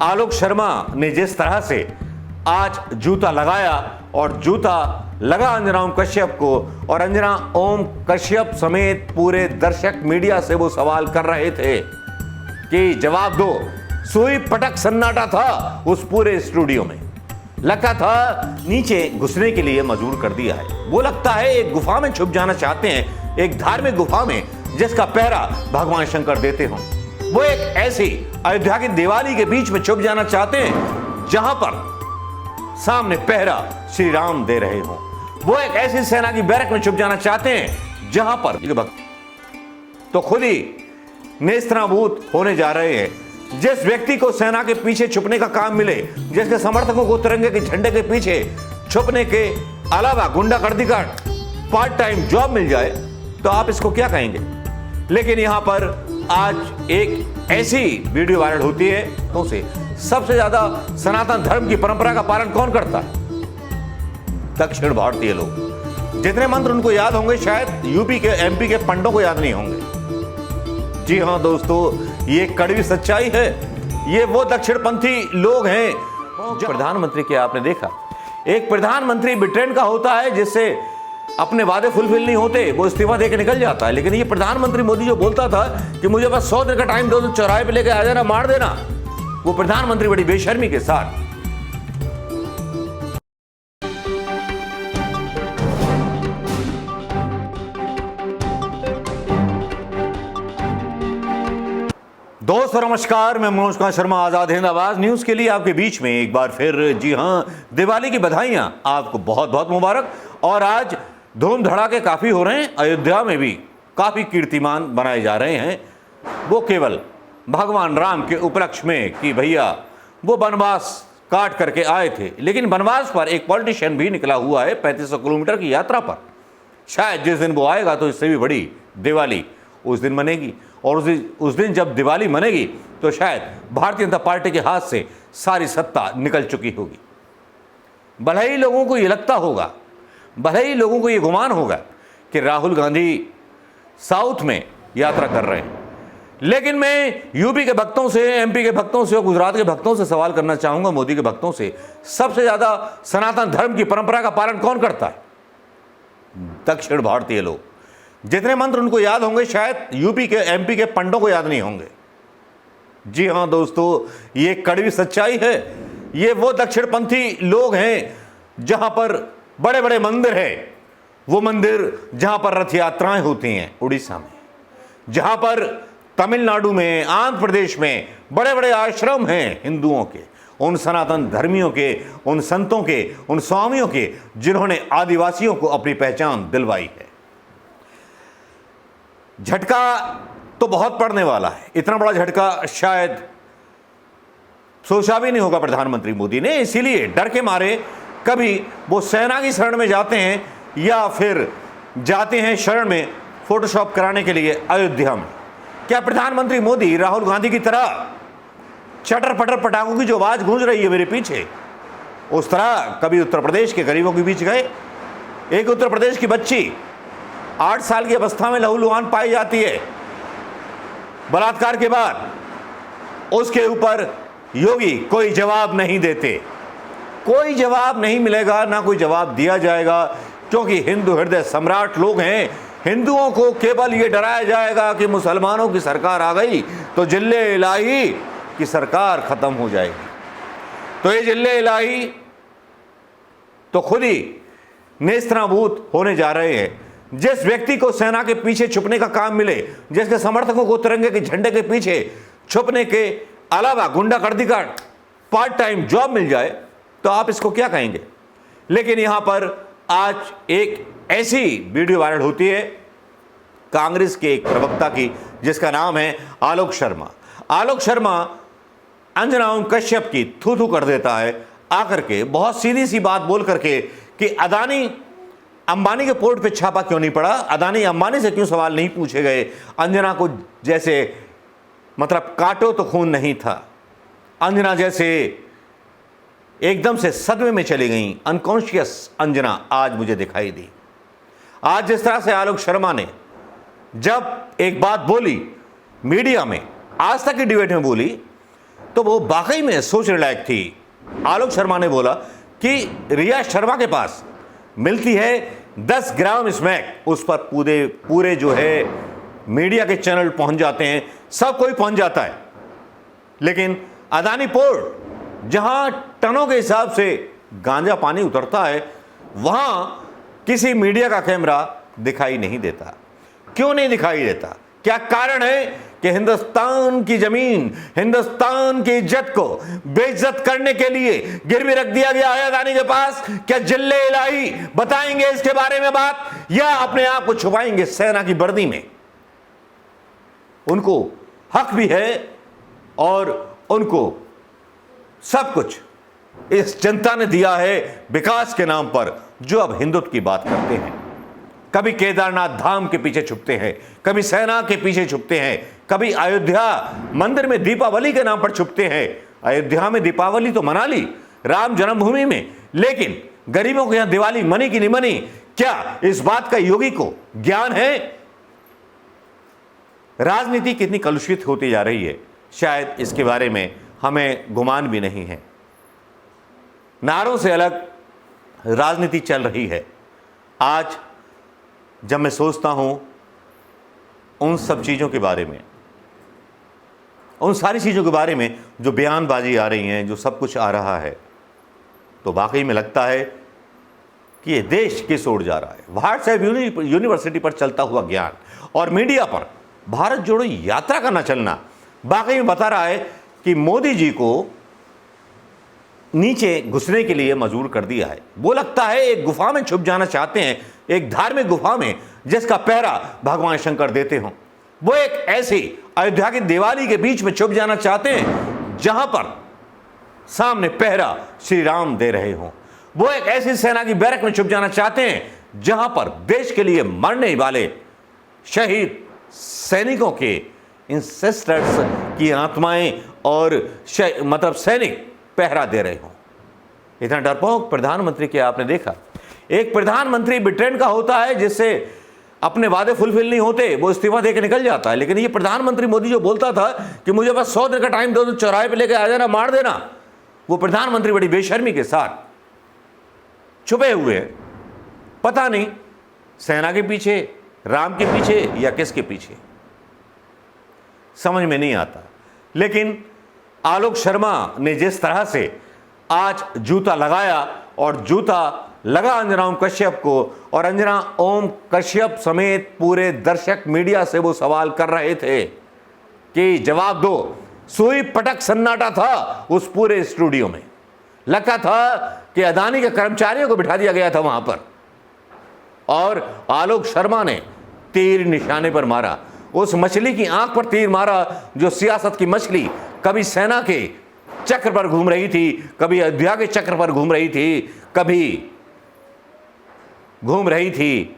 आलोक शर्मा ने जिस तरह से आज जूता लगाया और जूता लगा अंजना ओम कश्यप को, और अंजना ओम कश्यप समेत पूरे दर्शक मीडिया से वो सवाल कर रहे थे कि जवाब दो। सुई पटक सन्नाटा था उस पूरे स्टूडियो में, लगता था नीचे घुसने के लिए मजबूर कर दिया है। वो लगता है एक गुफा में छुप जाना चाहते हैं, एक धार्मिक गुफा में जिसका पहरा भगवान शंकर देते हों। वो एक ऐसी अयोध्या की दिवाली के बीच में छुप जाना चाहते हैं जहां पर सामने पहरा श्री राम दे रहे हों। वो एक ऐसी सेना की बैरक में छुप जाना चाहते हैं जहां पर तो खुद ही नेस्तनाबूद होने जा रहे हैं। जिस व्यक्ति को सेना के पीछे छुपने का काम मिले, जिसके समर्थकों को तिरंगे के झंडे के पीछे छुपने के अलावा गुंडागर्दी का पार्ट टाइम जॉब मिल जाए, तो आप इसको क्या कहेंगे। लेकिन यहां पर आज एक ऐसी वीडियो वायरल होती है तो से सबसे ज्यादा सनातन धर्म की परंपरा का पालन कौन करता है? दक्षिण भारतीय लोग। जितने मंत्र उनको याद होंगे शायद यूपी के एमपी के पंडों को याद नहीं होंगे। जी हां दोस्तों, ये कड़वी सच्चाई है। ये वो दक्षिणपंथी लोग हैं जो प्रधानमंत्री के आपने देखा, एक प्रधानमंत्री ब्रिटेन का होता है जिससे अपने वादे फुलफिल नहीं होते, वो इस्तीफा देकर निकल जाता है। लेकिन ये प्रधानमंत्री मोदी जो बोलता था कि मुझे बस 100 दिन का टाइम दो, चौराहे पे लेके आ जाना, मार देना, वो प्रधानमंत्री बड़ी बेशर्मी के साथ दोस्तों नमस्कार, मैं मनोज कुमार शर्मा, आजाद हिंद आवाज न्यूज के लिए आपके बीच में एक बार फिर। जी हां, दिवाली की बधाइयां आपको बहुत बहुत मुबारक। और आज धूम धड़ाके काफी हो रहे हैं, अयोध्या में भी काफी कीर्तिमान बनाए जा रहे हैं। वो केवल भगवान राम के उपलक्ष्य में कि भैया वो वनवास काट करके आए थे, लेकिन वनवास पर एक पॉलिटिशियन भी निकला हुआ है 3500 किलोमीटर की यात्रा पर। शायद जिस दिन वो आएगा तो इससे भी बड़ी दिवाली उस दिन मनेगी, और उस दिन जब दिवाली मनेगी तो शायद भारतीय जनता पार्टी के हाथ से सारी सत्ता निकल चुकी होगी। भले ही लोगों को ये लगता होगा, भले ही लोगों को ये गुमान होगा कि राहुल गांधी साउथ में यात्रा कर रहे हैं, लेकिन मैं यूपी के भक्तों से, एमपी के भक्तों से और गुजरात के भक्तों से सवाल करना चाहूंगा, मोदी के भक्तों से, सबसे ज्यादा सनातन धर्म की परंपरा का पालन कौन करता है? दक्षिण भारतीय लोग। जितने मंत्र उनको याद होंगे शायद यूपी के एमपी के पंडों को याद नहीं होंगे। जी हां दोस्तों, ये कड़वी सच्चाई है। ये वो दक्षिणपंथी लोग हैं जहां पर बड़े बड़े मंदिर हैं, वो मंदिर जहां पर रथ यात्राएं होती हैं उड़ीसा में, जहां पर तमिलनाडु में, आंध्र प्रदेश में बड़े बड़े आश्रम हैं हिंदुओं के, उन सनातन धर्मियों के, उन संतों के, उन स्वामियों के, जिन्होंने आदिवासियों को अपनी पहचान दिलवाई है। झटका तो बहुत पड़ने वाला है, इतना बड़ा झटका शायद सोचा भी नहीं होगा प्रधानमंत्री मोदी ने। इसीलिए डर के मारे कभी वो सेना की शरण में जाते हैं या फिर जाते हैं शरण में फोटोशॉप कराने के लिए अयोध्या में। क्या प्रधानमंत्री मोदी राहुल गांधी की तरह चटर पटर पटाखों की जो आवाज गूंज रही है मेरे पीछे, उस तरह कभी उत्तर प्रदेश के गरीबों के बीच गए? एक उत्तर प्रदेश की बच्ची 8 साल की अवस्था में लहूलुहान पाई जाती है बलात्कार के बाद, उसके ऊपर योगी कोई जवाब नहीं देते, कोई जवाब नहीं मिलेगा, ना कोई जवाब दिया जाएगा, क्योंकि हिंदू हृदय सम्राट लोग हैं। हिंदुओं को केवल ये डराया जाएगा कि मुसलमानों की सरकार आ गई तो जिल्ले इलाही की सरकार खत्म हो जाएगी। तो ये जिल्ले इलाही तो खुद ही नेस्तनाबूद होने जा रहे हैं। जिस व्यक्ति को सेना के पीछे छुपने का काम मिले, जिसके समर्थकों को तिरंगे के झंडे के पीछे छुपने के अलावा गुंडागर्दी का पार्ट टाइम जॉब मिल जाए, तो आप इसको क्या कहेंगे। लेकिन यहां पर आज एक ऐसी वीडियो वायरल होती है कांग्रेस के एक प्रवक्ता की, जिसका नाम है आलोक शर्मा। आलोक शर्मा अंजना ओम कश्यप की थू थू कर देता है आकर के, बहुत सीधी सी बात बोल करके कि अदानी अंबानी के पोर्ट पे छापा क्यों नहीं पड़ा, अदानी अंबानी से क्यों सवाल नहीं पूछे गए। अंजना को जैसे मतलब काटो तो खून नहीं था, अंजना जैसे एकदम से सदमे में चली गई, अनकॉन्शियस अंजना आज मुझे दिखाई दी। आज जिस तरह से आलोक शर्मा ने जब एक बात बोली मीडिया में, आज तक की डिबेट में बोली, तो वो वाकई में सोचने लायक थी। आलोक शर्मा ने बोला कि रिया शर्मा के पास मिलती है 10 ग्राम स्मैक, उस पर पूरे जो है मीडिया के चैनल पहुंच जाते हैं, सब कोई पहुंच जाता है। लेकिन अदानी पोर्ट जहां टनों के हिसाब से गांजा पानी उतरता है, वहां किसी मीडिया का कैमरा दिखाई नहीं देता। क्यों नहीं दिखाई देता? क्या कारण है कि हिंदुस्तान की जमीन, हिंदुस्तान की इज्जत को बेइज्जत करने के लिए गिरवी रख दिया गया है अदानी के पास? क्या जिल्ले इलाही बताएंगे इसके बारे में बात, या अपने आप को छुपाएंगे सेना की वर्दी में? उनको हक भी है और उनको सब कुछ इस जनता ने दिया है विकास के नाम पर, जो अब हिंदुत्व की बात करते हैं। कभी केदारनाथ धाम के पीछे छुपते हैं, कभी सेना के पीछे छुपते हैं, कभी अयोध्या मंदिर में दीपावली के नाम पर छुपते हैं। अयोध्या में दीपावली तो मना ली, राम जन्मभूमि में, लेकिन गरीबों के यहां दिवाली मनी की नहीं मनी। क्या इस बात का योगी को ज्ञान है? राजनीति कितनी कलुषित होती जा रही है, शायद इसके बारे में हमें गुमान भी नहीं है। नारों से अलग राजनीति चल रही है। आज जब मैं सोचता हूं उन सब चीज़ों के बारे में, उन सारी चीज़ों के बारे में जो बयानबाजी आ रही हैं, जो सब कुछ आ रहा है, तो वाकई में लगता है कि ये देश किस ओर जा रहा है। व्हाट्सएप यूनिवर्सिटी पर चलता हुआ ज्ञान और मीडिया पर भारत जोड़ो यात्रा का न चलना वाकई में बता रहा है कि मोदी जी को नीचे घुसने के लिए मजबूर कर दिया है। वो लगता है एक गुफा में छुप जाना चाहते हैं, एक धार्मिक गुफा में जिसका पहरा भगवान शंकर देते हों। वो एक ऐसी अयोध्या की दिवाली के बीच में छुप जाना चाहते हैं जहां पर सामने पहरा श्री राम दे रहे हों। वो एक ऐसी सेना की बैरक में छुप जाना चाहते हैं जहां पर देश के लिए मरने वाले शहीद सैनिकों के इंसेस्टर्स की आत्माएं और मतलब सैनिक पहरा दे रहे हों। इतना डरपोक प्रधानमंत्री क्या आपने देखा? एक प्रधानमंत्री ब्रिटेन का होता है जिससे अपने वादे फुलफिल नहीं होते, वो इस्तीफा देकर निकल जाता है। लेकिन ये प्रधानमंत्री मोदी जो बोलता था कि मुझे बस 100 दिन का टाइम दो, चौराहे पे लेके आ जाना, मार देना, वो प्रधानमंत्री बड़ी बेशर्मी के साथ छुपे हुए, पता नहीं सेना के पीछे, राम के पीछे या किसके पीछे, समझ में नहीं आता। लेकिन आलोक शर्मा ने जिस तरह से आज जूता लगाया, और जूता लगा अंजना ओम कश्यप को, और अंजना ओम कश्यप समेत पूरे दर्शक मीडिया से वो सवाल कर रहे थे कि जवाब दो। सुई पटक सन्नाटा था उस पूरे स्टूडियो में। लगता था कि अदानी के कर्मचारियों को बिठा दिया गया था वहां पर, और आलोक शर्मा ने तीर निशाने पर मारा। उस मछली की आंख पर तीर मारा जो सियासत की मछली कभी सेना के चक्र पर घूम रही थी, कभी अयोध्या के चक्र पर घूम रही थी, कभी घूम रही थी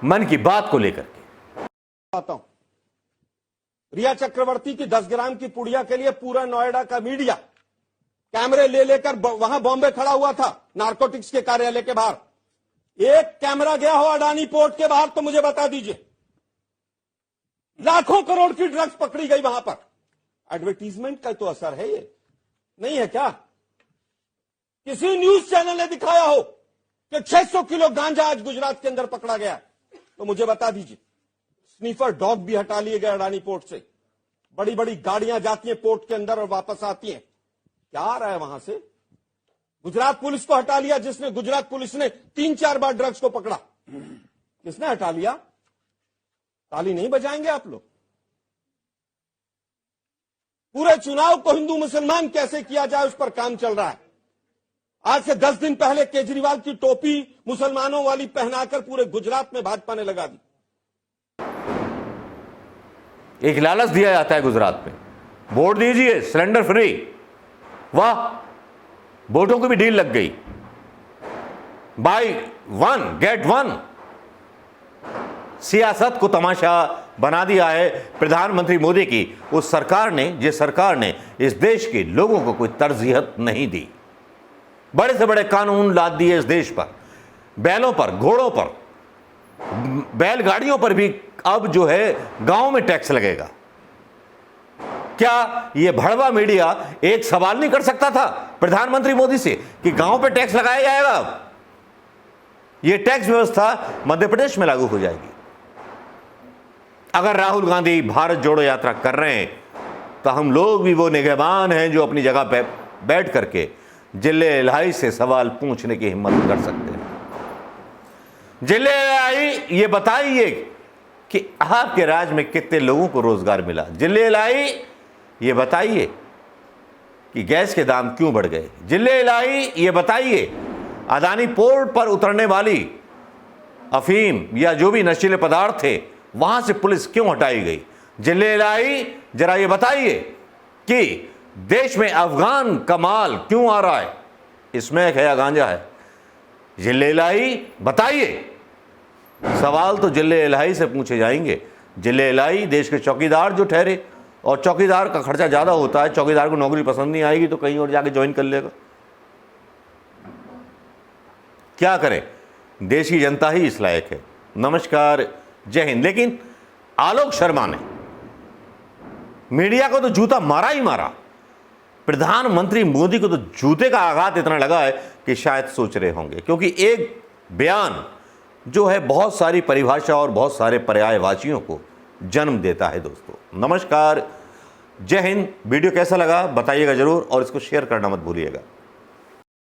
मन की बात को लेकर के। आता हूं, रिया चक्रवर्ती की 10 ग्राम की पुड़िया के लिए पूरा नोएडा का मीडिया कैमरे ले लेकर वहां बॉम्बे खड़ा हुआ था, नारकोटिक्स के कार्यालय के बाहर। एक कैमरा गया हो अडानी पोर्ट के बाहर तो मुझे बता दीजिए। लाखों करोड़ की ड्रग्स पकड़ी गई वहां पर। एडवर्टीजमेंट का तो असर है, ये नहीं है क्या? किसी न्यूज चैनल ने दिखाया हो कि 600 किलो गांजा आज गुजरात के अंदर पकड़ा गया तो मुझे बता दीजिए। स्नीफर डॉग भी हटा लिए गए अडानी पोर्ट से। बड़ी बड़ी गाड़ियां जाती हैं पोर्ट के अंदर और वापस आती हैं। क्या आ रहा है वहां से? गुजरात पुलिस को हटा लिया, जिसने गुजरात पुलिस ने 3-4 बार ड्रग्स को पकड़ा। किसने हटा लिया? ताली नहीं बजाएंगे आप लोग? पूरे चुनाव को हिंदू मुसलमान कैसे किया जाए उस पर काम चल रहा है। आज से 10 दिन पहले केजरीवाल की टोपी मुसलमानों वाली पहनाकर पूरे गुजरात में भाजपा ने लगा दी। एक लालच दिया जाता है गुजरात में, वोट दीजिए सिलेंडर फ्री। वाह, वोटों की भी डील लग गई, बाय 1 गेट 1। सियासत को तमाशा बना दिया है प्रधानमंत्री मोदी की उस सरकार ने, जिस सरकार ने इस देश के लोगों को कोई तरजीहत नहीं दी। बड़े से बड़े कानून लाद दिए इस देश पर, बैलों पर, घोड़ों पर, बैलगाड़ियों पर भी अब जो है गांव में टैक्स लगेगा। क्या ये भड़वा मीडिया एक सवाल नहीं कर सकता था प्रधानमंत्री मोदी से कि गांव पे टैक्स लगाया जाएगा? ये टैक्स व्यवस्था मध्य प्रदेश में लागू हो जाएगी। अगर राहुल गांधी भारत जोड़ो यात्रा कर रहे हैं तो हम लोग भी वो निगहबान हैं जो अपनी जगह पे बैठ करके जिले इलाही से सवाल पूछने की हिम्मत कर सकते हैं। जिले इलाही, ये बताइए कि आपके राज्य में कितने लोगों को रोजगार मिला? जिले इलाही, ये बताइए कि गैस के दाम क्यों बढ़ गए? जिले इलाही, ये बताइए अदानी पोर्ट पर उतरने वाली अफीम या जो भी नशीले पदार्थ थे वहां से पुलिस क्यों हटाई गई? जिले इलाही, जरा ये बताइए कि देश में अफगान का माल क्यों आ रहा है? इसमें है या गांजा है? जिले इलाही बताइए। सवाल तो जिले इलाही से पूछे जाएंगे। जिले इलाही देश के चौकीदार जो ठहरे, और चौकीदार का खर्चा ज़्यादा होता है, चौकीदार को नौकरी पसंद नहीं आएगी तो कहीं और जाके ज्वाइन कर लेगा। क्या करें, देश की जनता ही इस लायक है। नमस्कार, जय हिंद। लेकिन आलोक शर्मा ने मीडिया को तो जूता मारा ही मारा। प्रधानमंत्री मोदी को तो जूते का आघात इतना लगा है कि शायद सोच रहे होंगे, क्योंकि एक बयान जो है बहुत सारी परिभाषा और बहुत सारे पर्यायवाचियों को जन्म देता है। दोस्तों नमस्कार, जय हिंद। वीडियो कैसा लगा बताइएगा जरूर और इसको शेयर करना मत भूलिएगा।